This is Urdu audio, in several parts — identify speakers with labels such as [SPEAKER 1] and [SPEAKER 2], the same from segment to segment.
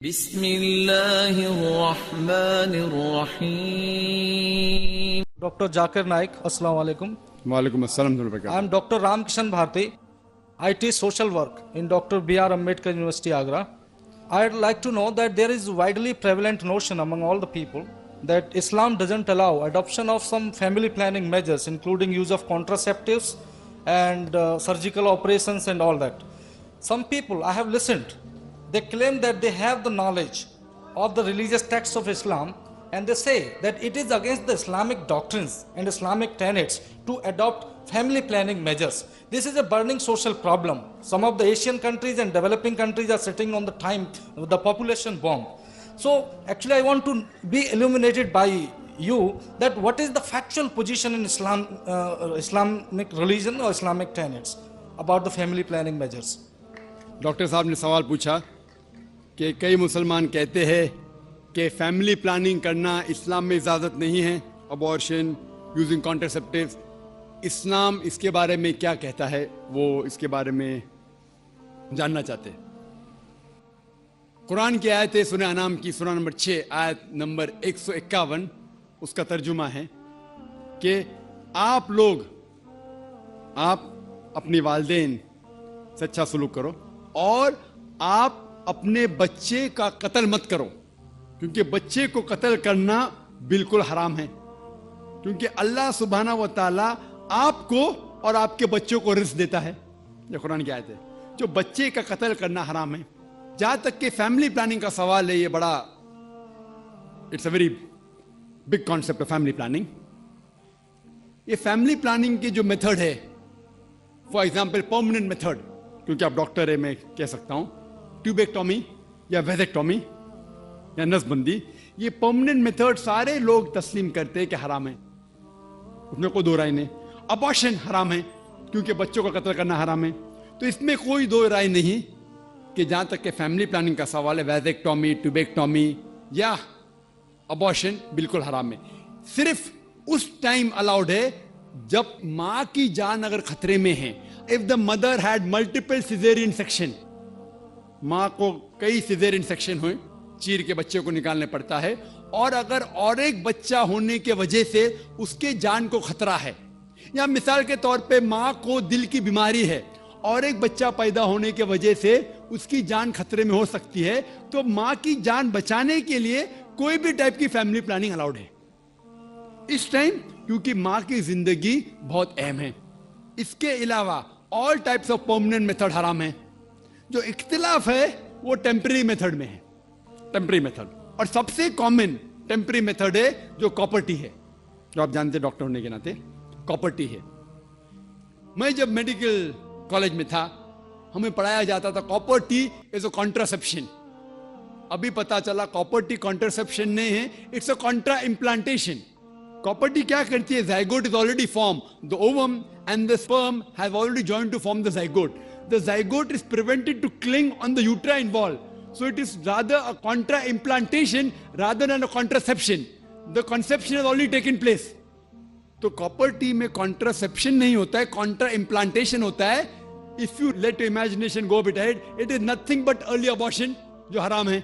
[SPEAKER 1] بسم اللہ الرحمن الرحیم.
[SPEAKER 2] Dr. Zakir Naik, Assalamu alaikum.
[SPEAKER 3] Walaikum assalam.
[SPEAKER 2] I am Dr. Ramkishan Bharti. I teach social work in Dr. B.R. Ambedkar University, Agra. I'd like to know that there is widely prevalent notion among all the people that Islam doesn't allow adoption of some family planning measures, including use of contraceptives and surgical operations and all that. Some people, I have listened, they claim that they have the knowledge of the religious texts of Islam, and they say that it is against the Islamic doctrines and Islamic tenets to adopt family planning measures. This is a burning social problem. Some of the Asian countries and developing countries are sitting on the time with the population bomb. So actually I want to be illuminated by you that what is the factual position in Islam, Islamic religion or Islamic tenets about the family planning measures.
[SPEAKER 3] Doctor صاحب نے سوال پوچھا کہ کئی مسلمان کہتے ہیں کہ فیملی پلاننگ کرنا اسلام میں اجازت نہیں ہے، ابارشن، یوزنگ کانٹرسیپٹیوز. اسلام اس کے بارے میں کیا کہتا ہے، وہ اس کے بارے میں جاننا چاہتے ہیں. قرآن کی آیت ہے سورہ انعام کی سورہ نمبر 6 آیت نمبر 151. اس کا ترجمہ ہے کہ آپ اپنی والدین سے اچھا سلوک کرو اور آپ اپنے بچے کا قتل مت کرو، کیونکہ بچے کو قتل کرنا بالکل حرام ہے، کیونکہ اللہ سبحانہ و تعالیٰ آپ کو اور آپ کے بچوں کو رزق دیتا ہے. یہ قرآن کی آیت ہے. جو بچے کا قتل کرنا حرام ہے. جہاں تک کہ فیملی پلاننگ کا سوال ہے، یہ بڑا it's a very big concept of family planning. یہ فیملی پلاننگ کی جو میتھڈ ہے، فار ایگزامپل پرماننٹ میتھڈ، کیونکہ آپ ڈاکٹر ہے میں کہہ سکتا ہوں، ٹیوبیکٹومی یا ویزیکٹومی یا نس بندی، یہ پرماننٹ میتھڈ سارے لوگ تسلیم کرتے ہیں کہ حرام ہے، اس میں کوئی دو رائے نہیں. ابارشن حرام ہے کیونکہ بچوں کا قتل کرنا حرام ہے. تو اس میں کوئی دو رائے نہیں کہ جہاں تک کہ فیملی پلاننگ کا سوال ہے، ویزیکٹومی، ٹیوبیکٹومی یا ابارشن بالکل حرام ہے. صرف اس ٹائم الاؤڈ ہے جب ماں کی جان اگر خطرے میں ہے. If the mother had multiple cesarean section، ماں کو کئی سیزیرین سیکشن ہوئے، چیر کے بچے کو نکالنے پڑتا ہے، اور اگر اور ایک بچہ ہونے کے وجہ سے اس کے جان کو خطرہ ہے، یا مثال کے طور پہ ماں کو دل کی بیماری ہے اور ایک بچہ پیدا ہونے کے وجہ سے اس کی جان خطرے میں ہو سکتی ہے، تو ماں کی جان بچانے کے لیے کوئی بھی ٹائپ کی فیملی پلاننگ الاؤڈ ہے اس ٹائم، کیونکہ ماں کی زندگی بہت اہم ہے. اس کے علاوہ all types of permanent method حرام ہیں. جو اختلاف ہے وہ ٹیمپرری میتھڈ میں ہے. ٹیمپرری میتھڈ، اور سب سے کامن ٹیمپرری میتھڈ ہے جو کاپرٹی ہے، جو آپ جانتے ڈاکٹر ہونے کے ناطے کاپرٹی ہے. میں جب میڈیکل کالج میں تھا ہمیں پڑھایا جاتا تھا کاپرٹی از اے کانٹراسیپشن. ابھی پتا چلا کاپرٹی کانٹراسیپشن نہیں ہے، اٹس اے کانٹرا امپلانٹیشن. کاپرٹی کیا کرتی ہے؟ Zygote is already form, the ovum and the sperm have already joined to form the zygote. The zygote is prevented to cling on the uterine wall, so it is rather a contra implantation rather than a contraception. The conception has already taken place. تو کاپرٹی میں contraception نہیں ہوتا ہے، contra implantation ہوتا ہے. If you let your imagination go a bit ahead, it is nothing but early abortion جو حرام ہے.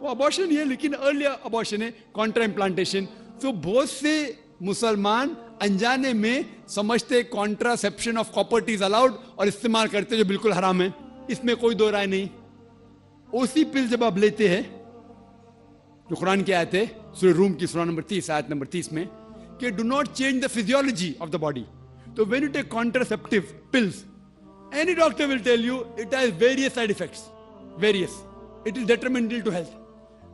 [SPEAKER 3] وہ abortion ہی ہے لیکن early abortion ہے، contra implantation. تو بہت سے مسلمان انجانے میں سمجھتے کانٹراسیپشن آف پراپرٹیز الاؤڈ اور استعمال کرتے جو بالکل حرام ہے. اس میں کوئی دو رائے نہیں. اسی پل جب آپ لیتے ہیں جو قرآن کی آیت ہے سورہ روم کی سورہ نمبر 30 آیت نمبر 30 میں کہ do not change the physiology of the body. تو when you take contraceptive pills any doctor will tell you it has various side effects, various, it is detrimental to health.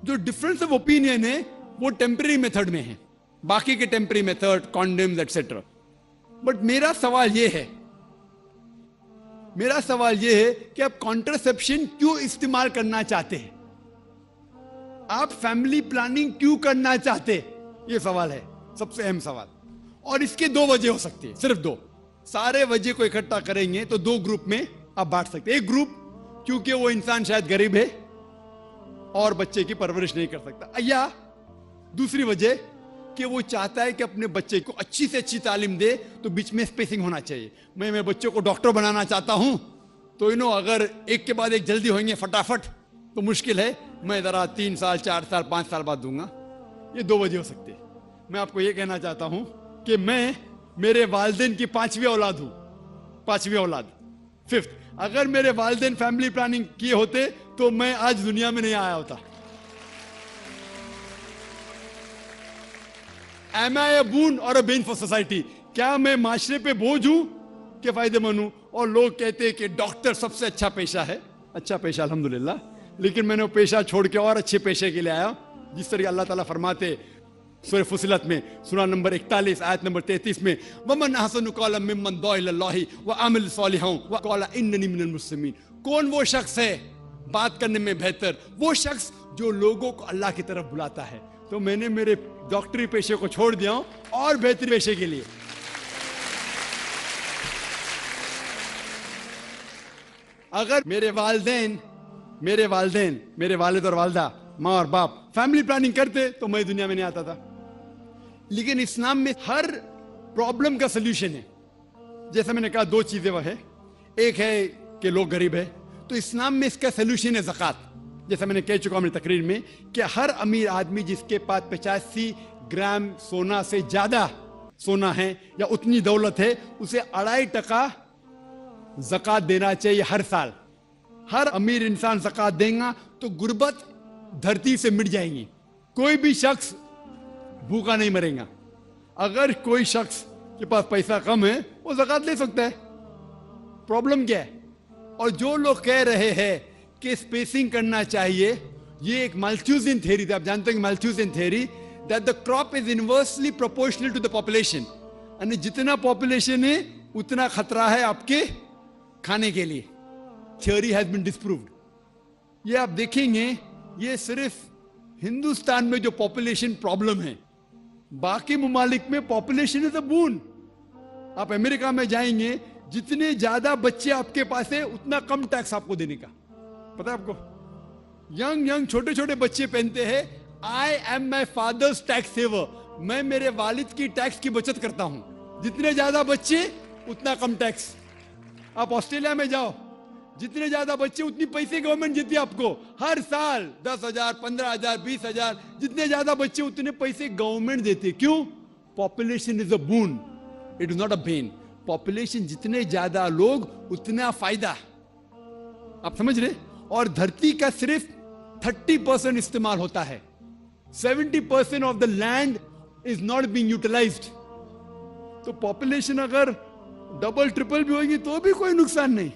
[SPEAKER 3] جو ڈفرنس آف اوپینین ہے وہ ٹیمپرری میتھڈ میں ہے، باقی کے temporary method condoms etcetera. But میرا سوال یہ ہے کہ آپ کانٹرسیپشن کیوں استعمال کرنا چاہتے ہیں؟ آپ فیملی پلاننگ کیوں کرنا چاہتے؟ یہ سوال ہے، سب سے اہم سوال. اور اس کے دو وجہ ہو سکتی ہے، صرف دو. سارے وجہ کو اکٹھا کریں گے تو دو گروپ میں آپ بانٹ سکتے. ایک گروپ کیونکہ وہ انسان شاید غریب ہے اور بچے کی پرورش نہیں کر سکتا، یا دوسری وجہ کہ وہ چاہتا ہے کہ اپنے بچے کو اچھی سے اچھی تعلیم دے، تو بیچ میں اسپیسنگ ہونا چاہیے. میں میرے بچوں کو ڈاکٹر بنانا چاہتا ہوں تو اگر ایک کے بعد ایک جلدی ہوئیں گے فٹافٹ تو مشکل ہے میں ذرا 3 سال 4 سال 5 سال بعد دوں گا. یہ 2 وجہ ہو سکتے. میں آپ کو یہ کہنا چاہتا ہوں کہ میں میرے والدین کی 5ویں اولاد ہوں. 5ویں اولاد 5th. اگر میرے والدین فیملی پلاننگ کیے ہوتے تو میں آج دنیا میں نہیں آیا ہوتا. Am I a boon or a bane for society? کیا میں معاشرے پہ بوجھ ہوں کہ فائدہ مند ہوں؟ اور لوگ کہتے ہیں کہ ڈاکٹر سب سے اچھا پیشہ ہے. اچھا پیشہ الحمدللہ, لیکن میں نے وہ پیشہ چھوڑ کے اور اچھے پیشے کے لیے آیا. جس طرح اللہ تعالیٰ فرماتے سورہ فصلت میں سورہ نمبر 41 آیت نمبر 33 میں وَمَنْ أَحْسَنُ قَوْلًا مِّمَّنْ دَعَا إِلَى اللَّهِ وَعَمِلَ صَالِحًا وَقَالَ إِنَّنِي مِنَ الْمُسْلِمِينَ. کون وہ شخص ہے بات کرنے میں بہتر؟ وہ شخص جو لوگوں کو اللہ کی طرف بلاتا ہے. تو میں نے میرے ڈاکٹری پیشے کو چھوڑ دیا ہوں اور بہتر پیشے کے لیے. اگر میرے والد اور والدہ, ماں اور باپ فیملی پلاننگ کرتے تو میں دنیا میں نہیں آتا تھا. لیکن اسلام میں ہر پرابلم کا سلوشن ہے. جیسا میں نے کہا 2 چیزیں وہ ہے. ایک ہے کہ لوگ غریب ہے, تو اسلام میں اس کا سلوشن ہے زکوٰۃ. جیسا میں نے کہہ چکا ہوں اپنی تقریر میں کہ ہر امیر آدمی جس کے پاس 85 گرام سونا سے زیادہ سونا ہے یا اتنی دولت ہے, اسے 2.5% زکوٰۃ دینا چاہیے ہر سال. ہر امیر انسان زکوٰۃ دے گا تو غربت دھرتی سے مٹ جائیں گی. کوئی بھی شخص بھوکا نہیں مرے گا. اگر کوئی شخص کے پاس پیسہ کم ہے وہ زکوٰۃ لے سکتا ہے. پرابلم کیا ہے؟ اور جو لوگ کہہ رہے ہیں کہ اسپیسنگ کرنا چاہیے, یہ ایک مالتھیوزین تھیوری تھی. آپ جانتے ہیں کہ مالتھیوزین theory that the crop is inversely proportional to the population. یعنی جتنا پاپولیشن ہے اتنا خطرہ ہے آپ کے کھانے کے لیے. Theory has been disproved. یہ آپ دیکھیں گے یہ صرف ہندوستان میں جو پاپولیشن پرابلم ہے, باقی ممالک میں پاپولیشن از اے بون. آپ امریکہ میں جائیں گے, جتنے زیادہ بچے آپ کے پاس ہیں اتنا کم ٹیکس آپ کو دینے کا. پتہ ہے آپ کو, ینگ چھوٹے چھوٹے بچے پہنتے ہیں I am my father's tax saver. میں میرے والد کی ٹیکس کی بچت کرتا ہوں. جتنے زیادہ بچے اتنا کم ٹیکس. آپ آسٹریلیا میں جاؤ, جتنے زیادہ بچے اتنی پیسے گورنمنٹ دیتی ہے آپ کو ہر سال. 10,000 15,000 20,000, جتنے زیادہ بچے اتنے پیسے گورنمنٹ دیتی ہے. کیوں؟ Population is a bone, it is not a been. Population جتنے زیادہ لوگ اتنا فائدہ. آپ سمجھ رہے؟ اور دھرتی کا صرف 30% استعمال ہوتا ہے. 70% of the land is not being utilised. تو پاپولیشن اگر ڈبل ٹرپل بھی ہوگی تو بھی کوئی نقصان نہیں.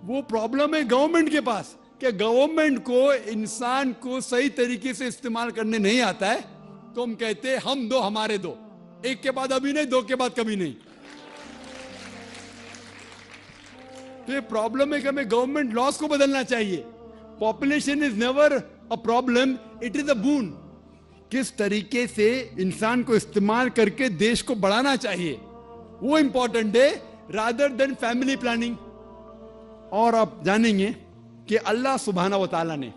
[SPEAKER 3] وہ پرابلم ہے گورنمنٹ کے پاس کہ گورنمنٹ کو انسان کو صحیح طریقے سے استعمال کرنے نہیں آتا ہے. تو ہم کہتے ہیں ہم دو ہمارے دو, ایک کے بعد ابھی نہیں, 2 کے بعد کبھی نہیں. تو یہ پرابلم ہے کہ ہمیں گورنمنٹ لاس کو بدلنا چاہیے. Population is never a problem, it is a bone. کس طریقے سے انسان کو استعمال کر کے دیش کو بڑھانا چاہیے وہ امپورٹنٹ ہے رادر دین فیملی پلاننگ. اور آپ جانیں گے کہ اللہ سبحانہ و تعالیٰ نے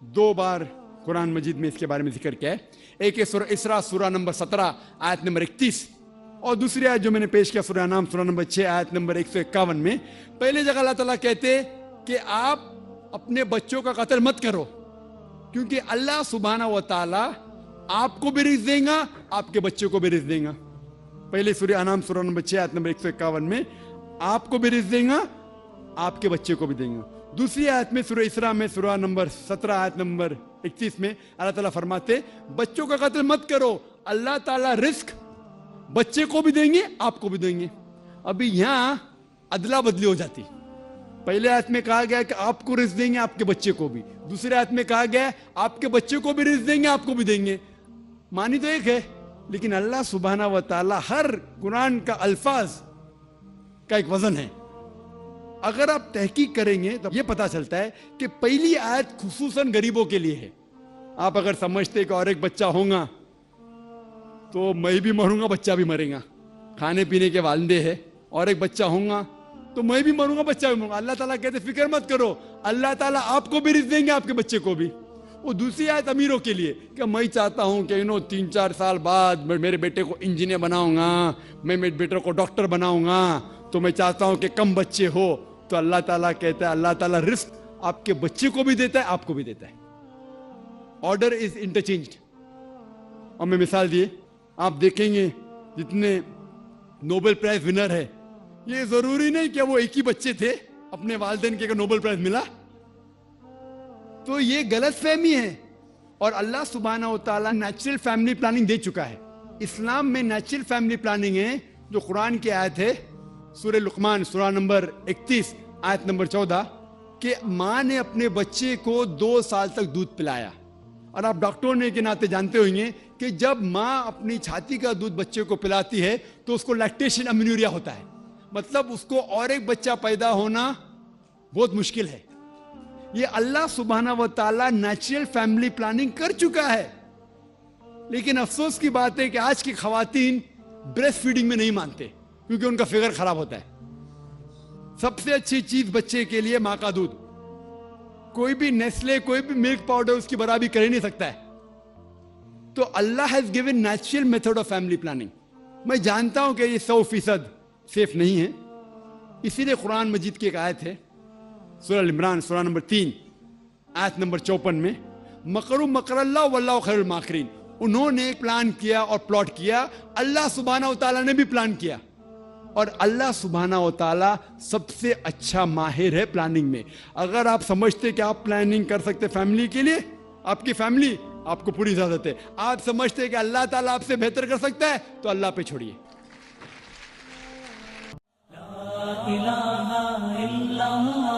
[SPEAKER 3] 2 بار قرآن مجید میں اس کے بارے میں ذکر کیا ہے. ایک ہے سورہ اسراء سورہ نمبر 17 آیت نمبر 31, اور دوسری آیت جو میں نے پیش کیا سورہ انعام سورہ نمبر 6 آیت نمبر 151 میں. پہلے جگہ اللہ تعالیٰ کہتے کہ آپ اپنے بچوں کا قتل مت کرو, کیونکہ اللہ سبحانہ و تعالیٰ آپ کو بھی رزق دیں گا, آپ کے بچوں کو بھی رزق دیں گا. پہلے سورہ انعام سورہ نمبر 6 آیت نمبر 151 میں آپ کو بھی رزق دیں گا, آپ کے بچے کو بھی دیں گا. دوسری آیت میں سورہ اسراء میں سورہ نمبر 17 آیت نمبر 31 میں اللہ تعالیٰ فرماتے بچوں کا قتل مت کرو, اللہ تعالیٰ رزق بچے کو بھی دیں گے, آپ کو بھی دیں گے. ابھی یہاں ادلا بدلی ہو جاتی. پہلے آیت میں کہا گیا کہ آپ کو رزق دیں گے, آپ کے بچے کو بھی. دوسرے آیت میں کہا گیا آپ کے بچے کو بھی رزق دیں گے, آپ کو بھی دیں گے. معنی تو ایک ہے, لیکن اللہ سبحانہ و تعالیٰ ہر قرآن کا الفاظ کا ایک وزن ہے. اگر آپ تحقیق کریں گے تو یہ پتا چلتا ہے کہ پہلی آیت خصوصاً غریبوں کے لیے ہے. آپ اگر سمجھتے کہ اور ایک بچہ ہوگا تو میں بھی مروں گا, بچہ بھی مرے گا, کھانے پینے کے والدے ہیں, اور ایک بچہ ہوگا تو میں بھی مروں گا, بچہ بھی مروں گا. اللہ تعالیٰ کہتے فکر مت کرو, اللہ تعالیٰ آپ کو بھی رزق دیں گے, آپ کے بچے کو بھی. وہ دوسری آیت امیروں کے لیے کہ میں چاہتا ہوں کہ 3-4 سال بعد میں میرے بیٹے کو انجینئر بناؤں گا, میں میرے بیٹے کو ڈاکٹر بناؤں گا, تو میں چاہتا ہوں کہ کم بچے ہو. تو اللہ تعالیٰ کہتا ہے اللہ تعالیٰ رزق آپ کے بچے کو بھی دیتا ہے, آپ کو بھی دیتا ہے. Order is انٹرچینجڈ. اور میں مثال دیے, آپ دیکھیں گے جتنے نوبل پرائز ونر ہے, یہ ضروری نہیں کہ وہ ایک ہی بچے تھے اپنے والدین کے نوبل پرائز ملا. تو یہ غلط فہمی ہے. اور اللہ سبحانہ و تعالیٰ نیچرل فیملی پلاننگ دے چکا ہے. اسلام میں نیچرل فیملی پلاننگ ہے, جو قرآن کی آیت ہے سورہ لقمان سورہ نمبر 31 آیت نمبر 14, کہ ماں نے اپنے بچے کو 2 سال تک دودھ پلایا. اور آپ ڈاکٹر ہونے کے ناطے جانتے ہوئیں گے کہ جب ماں اپنی چھاتی کا دودھ بچے کو پلاتی ہے تو اس کو لیکٹیشن امینوریا ہوتا ہے, مطلب اس کو اور ایک بچہ پیدا ہونا بہت مشکل ہے. یہ اللہ سبحانہ و تعالیٰ نیچرل فیملی پلاننگ کر چکا ہے. لیکن افسوس کی بات ہے کہ آج کی خواتین بریسٹ فیڈنگ میں نہیں مانتے, کیونکہ ان کا فگر خراب ہوتا ہے. سب سے اچھی چیز بچے کے لیے ماں کا دودھ. کوئی بھی نیسلے, کوئی بھی ملک پاؤڈر اس کی برابری کر ہی نہیں سکتا ہے. تو Allah has given natural method of family planning. میں جانتا ہوں کہ یہ 100% سیف نہیں ہے, اسی لیے قرآن مجید کی ایک آیت ہے سورہ عمران سورہ نمبر 3 آیت نمبر 54 میں, مکروا مکر اللہ واللہ خیر الماکرین. انہوں نے پلان کیا اور پلاٹ کیا, اللہ سبحانہ و تعالیٰ نے بھی پلان کیا. اور اللہ سبحانہ و تعالیٰ سب سے اچھا ماہر ہے پلاننگ میں. اگر آپ سمجھتے کہ آپ پلاننگ کر سکتے فیملی کے لیے, آپ کی فیملی, آپ کو پوری اجازت ہے. آپ سمجھتے کہ اللہ تعالیٰ آپ سے بہتر کر سکتا ہے تو اللہ پہ چھوڑیے.
[SPEAKER 1] لا الہ الا اللہ